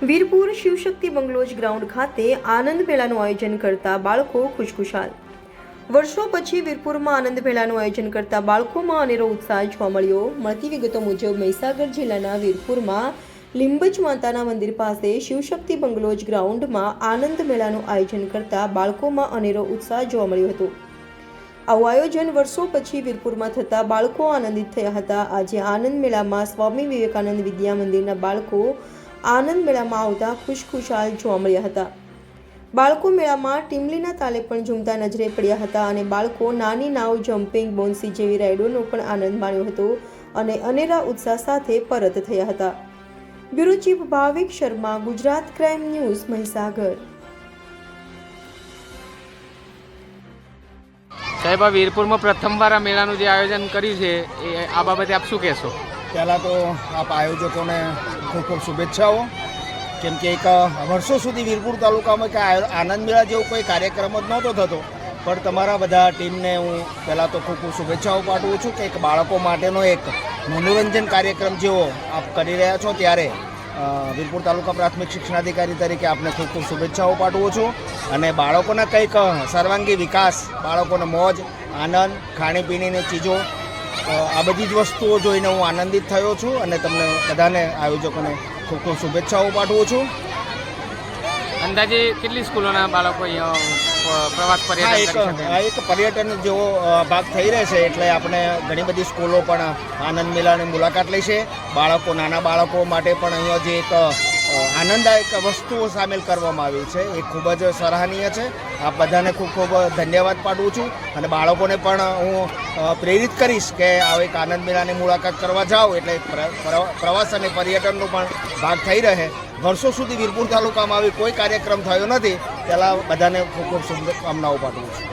Virpur Shivshakti bungalows ground ખાતે આનંદ મેળાનું આયોજન કરતા બાળકો ખુશખુશાલ। વર્ષો પછી વીરપુરમાં આનંદ મેળાનું આયોજન કરતા બાળકોમાં અનેરો ઉત્સાહ જોવા મળ્યો। મળતી વિગતો મુજબ મહીસાગર જિલ્લાના વીરપુરમાં લીંબચ માતાના મંદિર પાસે શિવશક્તિ બંગલોજ ગ્રાઉન્ડમાં આનંદ મેળાનું આયોજન કરતા બાળકોમાં અનેરો ઉત્સાહ જોવા મળ્યો હતો। આવું આયોજન વર્ષો પછી વીરપુરમાં થતા બાળકો આનંદિત થયા હતા। આજે આનંદ મેળામાં સ્વામી વિવેકાનંદ વિદ્યા મંદિરના બાળકો આનંદ મેળામાં આવતા ખુશખુશાલ જોવા મળ્યા હતા। બાળકો મેળામાં ટીમલીના તાલે પણ ઝૂમતા નજરે પડ્યા હતા અને બાળકો નાની નાવ, જમ્પિંગ, બોન્સી જેવી રાઇડોનો પણ આનંદ માણ્યો હતો અને અનેરા ઉત્સાહ સાથે પરત થયા હતા। બ્યુરો ચીફ ભાવિક શર્મા, ગુજરાત ક્રાઇમ ન્યૂઝ, મહીસાગર। સાહેબ, આ વીરપુરમાં પ્રથમવાર આ મેળાનું જે આયોજન કર્યું છે એ આ બાબતે આપ શું કહેશો? પહેલાં તો આપ આયોજકોને ખૂબ ખૂબ શુભેચ્છાઓ, કેમ કે એક વર્ષો સુધી વીરપુર તાલુકામાં કે આનંદ મેળા જેવો કોઈ કાર્યક્રમ જ નહોતો થતો, પણ તમારા બધા ટીમને હું પહેલાં તો ખૂબ ખૂબ શુભેચ્છાઓ પાઠવું છું કે એક બાળકો માટેનો એક મનોરંજન કાર્યક્રમ જેવો આપ કરી રહ્યા છો, ત્યારે વીરપુર તાલુકા પ્રાથમિક શિક્ષણાધિકારી તરીકે આપને ખૂબ ખૂબ શુભેચ્છાઓ પાઠવું છું। અને બાળકોના કંઈક સર્વાંગી વિકાસ, બાળકોને મોજ, આનંદ, ખાણીપીણીની ચીજો, આ બધી જ વસ્તુઓ જોઈને હું આનંદિત થયો છું અને તમને બધાને આયોજકોને ખૂબ ખૂબ શુભેચ્છાઓ પાઠવું છું। અંદાજે કેટલી સ્કૂલોના બાળકો અહીંયા પ્રવાસ પર્યટન કરી શકે? એક પર્યટન જેવો ભાગ થઈ રહેશે, એટલે આપણે ઘણી બધી સ્કૂલો પણ આનંદ મેળાની મુલાકાત લેશે। બાળકો, નાના બાળકો માટે પણ અહીંયા જે એક આનંદદાયક વસ્તુઓ સામેલ કરવામાં આવી છે એ ખૂબ જ સરાહનીય છે। આપ બધાને ખૂબ ખૂબ ધન્યવાદ પાઠવું છું અને બાળકોને પણ હું પ્રેરિત કરીશ કે આ એક આનંદ મેળાની મુલાકાત કરવા જાઓ એટલે પ્રવાસ અને પર્યટનનો પણ ભાગ થઈ રહે। વર્ષો સુધી વીરપુર તાલુકામાં આવી કોઈ કાર્યક્રમ થયો નથી, પહેલાં બધાને ખૂબ ખૂબ શુભકામનાઓ પાઠવું છું।